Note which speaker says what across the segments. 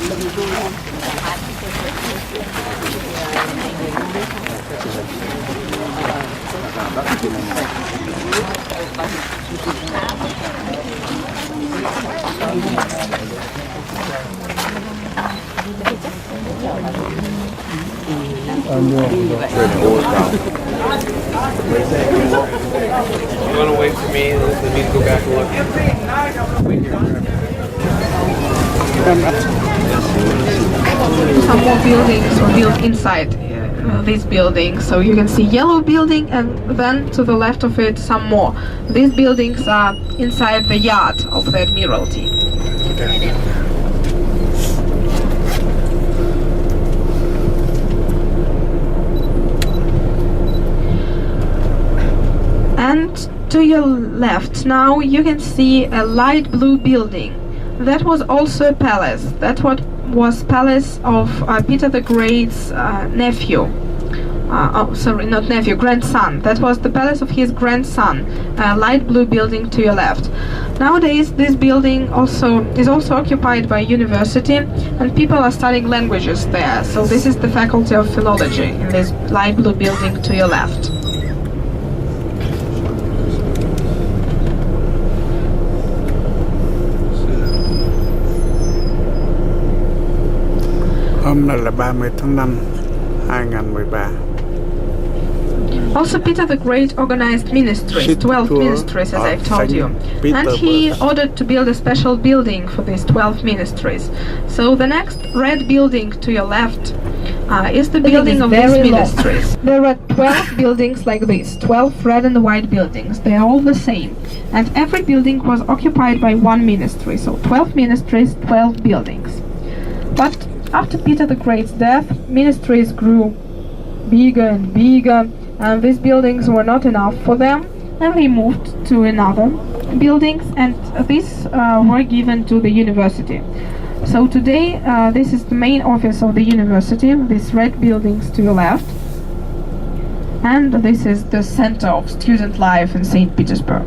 Speaker 1: You want to wait for me and let me go back and look? Wait here.
Speaker 2: Some more buildings were built inside this building, so you can see yellow building and then to the left of it some more. These buildings are inside the yard of the Admiralty. And to your left now you can see a light blue building. That was also a palace. That was palace of Peter the Great's nephew. Not nephew, grandson. That was the palace of his grandson. A light blue building to your left. Nowadays, this building is also occupied by a university, and people are studying languages there. So this is the faculty of philology in this light blue building to your left.
Speaker 3: Hôm nay là 30 tháng 5 2013.
Speaker 2: Also, Peter the Great organized ministries, 12 ministries, as I've told you. And he ordered to build a special building for these 12 ministries. So the next red building to your left is the building of these ministries. There are 12 buildings like this, 12 red and white buildings. They are all the same. And every building was occupied by one ministry. So 12 ministries, 12 buildings. But after Peter the Great's death, ministries grew bigger and bigger, and these buildings were not enough for them, and they moved to another buildings, and these were given to the university. So today, this is the main office of the university, these red buildings to your left, and this is the center of student life in St. Petersburg.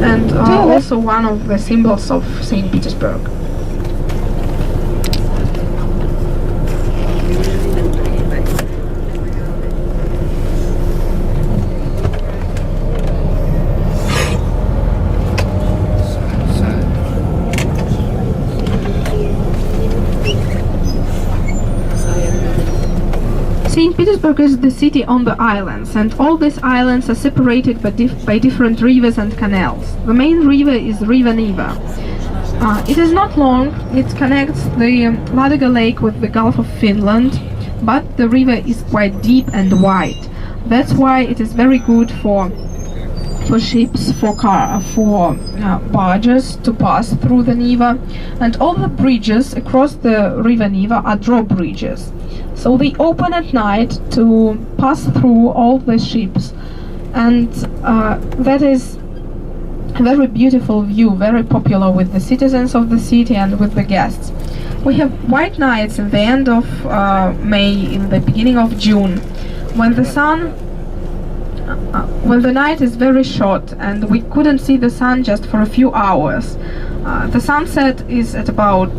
Speaker 2: And also one of the symbols of St. Petersburg. St. Petersburg is the city on the islands, and all these islands are separated by different rivers and canals. The main river is River Neva. It is not long, it connects the Ladoga Lake with the Gulf of Finland, but the river is quite deep and wide. That's why it is very good for ships, for barges to pass through the Neva, and all the bridges across the River Neva are drawbridges. So they open at night to pass through all the ships, and that is a very beautiful view, very popular with the citizens of the city and with the guests. We have white nights in the end of May, in the beginning of June, when the night is very short and we couldn't see the sun just for a few hours. The sunset is at about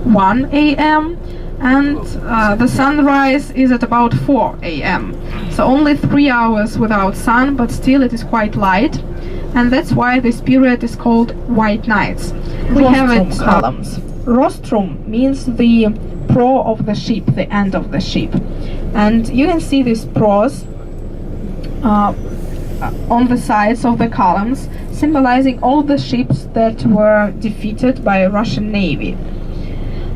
Speaker 2: 1 a.m. and the sunrise is at about 4 a.m. So only 3 hours without sun, but still it is quite light, and that's why this period is called white nights. We have it columns. Rostrum means the prow of the ship, the end of the ship, and you can see these prows on the sides of the columns, symbolizing all the ships that were defeated by Russian Navy.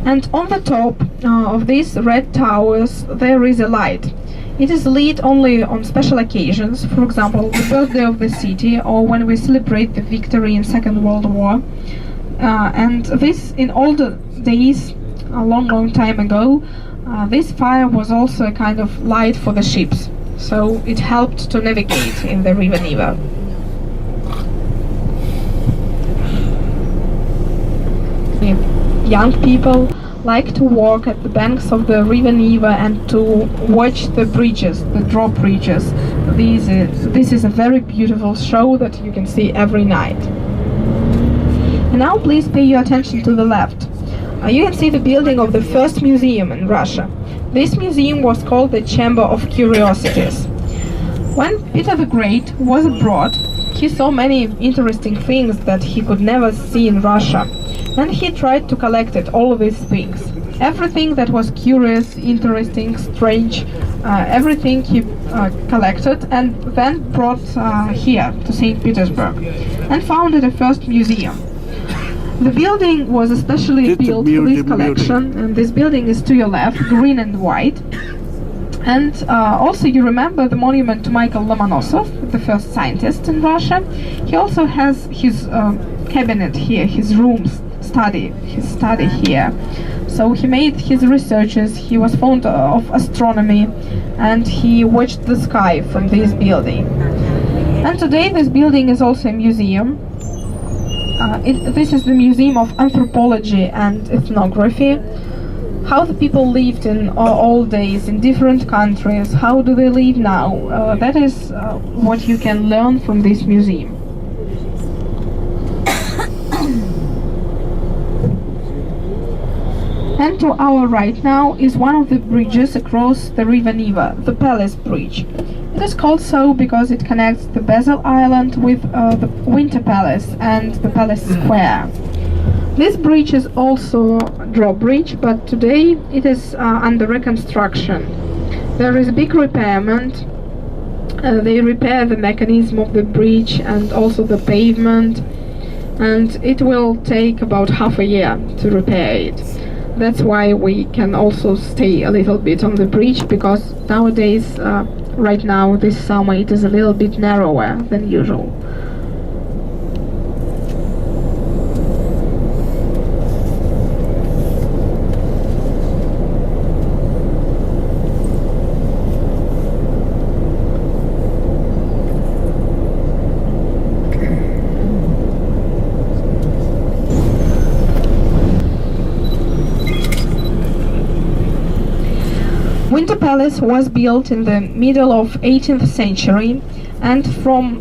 Speaker 2: And on the top of these red towers there is a light. It is lit only on special occasions, for example, the birthday of the city or when we celebrate the victory in Second World War. And this, in older days, a long time ago, this fire was also a kind of light for the ships, so it helped to navigate in the River Neva. Young people like to walk at the banks of the River Neva and to watch the bridges, the drawbridges. This is a very beautiful show that you can see every night. And now please pay your attention to the left. You can see the building of the first museum in Russia. This museum was called the Chamber of Curiosities. When Peter the Great was abroad, he saw many interesting things that he could never see in Russia, and he tried to collect all of these things. Everything that was curious, interesting, strange, everything he collected and then brought here to St. Petersburg and founded a first museum. The building was especially built for this collection, and this building is to your left, green and white. And also you remember the monument to Michael Lomonosov, the first scientist in Russia. He also has his cabinet here, his rooms, his study here. So he made his researches, he was fond of astronomy, and he watched the sky from this building. And today this building is also a museum. This is the Museum of Anthropology and Ethnography. How the people lived in old days in different countries, how do they live now? That is what you can learn from this museum. And to our right now is one of the bridges across the River Neva, the Palace Bridge. It is called so because it connects the Basil Island with the Winter Palace and the Palace Square. This bridge is also a drawbridge, but today it is under reconstruction. There is a big repairment. They repair the mechanism of the bridge and also the pavement, and it will take about half a year to repair it. That's why we can also stay a little bit on the bridge, because nowadays, right now, this summer, it is a little bit narrower than usual. Winter Palace was built in the middle of 18th century, and from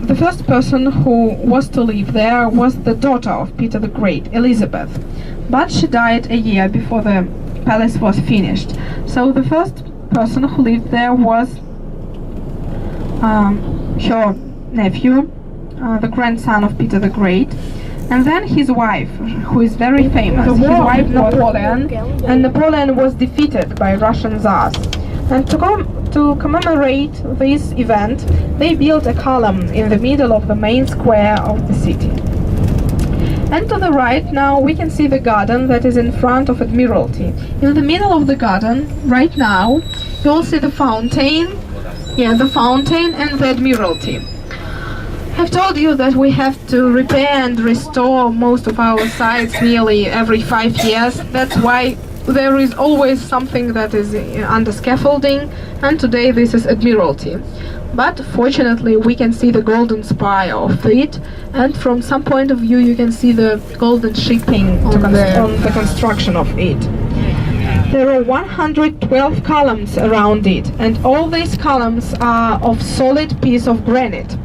Speaker 2: the first person who was to live there was the daughter of Peter the Great, Elizabeth. But she died a year before the palace was finished. So the first person who lived there was her nephew, the grandson of Peter the Great. And then his wife, who is very famous, his wife Napoleon, and Napoleon was defeated by Russian Tsars. And to commemorate this event, they built a column in the middle of the main square of the city. And to the right now we can see the garden that is in front of Admiralty. In the middle of the garden, right now, you will see the fountain, the fountain and the Admiralty. I've told you that we have to repair and restore most of our sites nearly every 5 years. That's why there is always something that is under scaffolding, and today this is Admiralty. But fortunately we can see the golden spire of it, and from some point of view you can see the golden shipping on the construction of it. There are 112 columns around it, and all these columns are of solid piece of granite.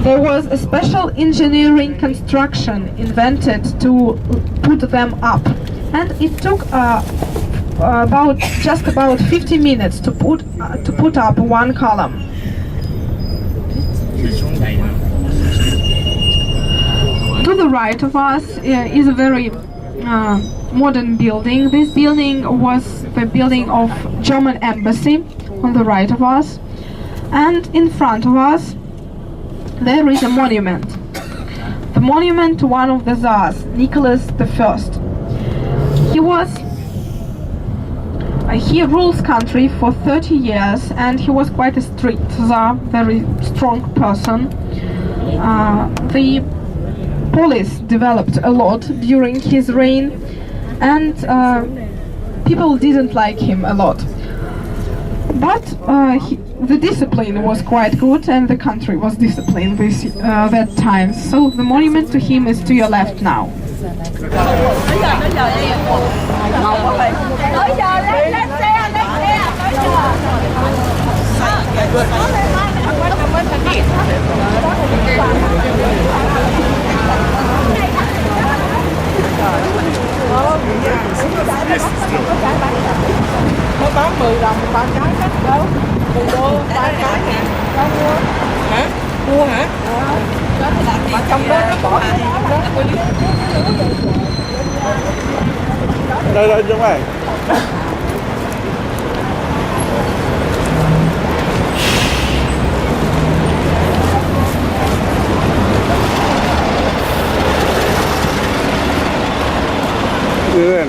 Speaker 2: There was a special engineering construction invented to put them up, and it took just about 50 minutes to put up one column. To the right of us is a very modern building. This building was the building of German embassy on the right of us. And in front of us there is a monument. The monument to one of the Tsars, Nicholas I. He rules country for 30 years and he was quite a strict Tsar, very strong person. The police developed a lot during his reign and people didn't like him a lot. But the discipline was quite good and the country was disciplined this that time. So the monument to him is to your left now.
Speaker 4: Nó bán 10 đồng ba cái khách đâu. 10 đô ba cái nè. Có mua. Hả? Mua hả? Mà trong đó nó bỏ cái đó đó.
Speaker 3: Đây đây chúng mày. Đi lên.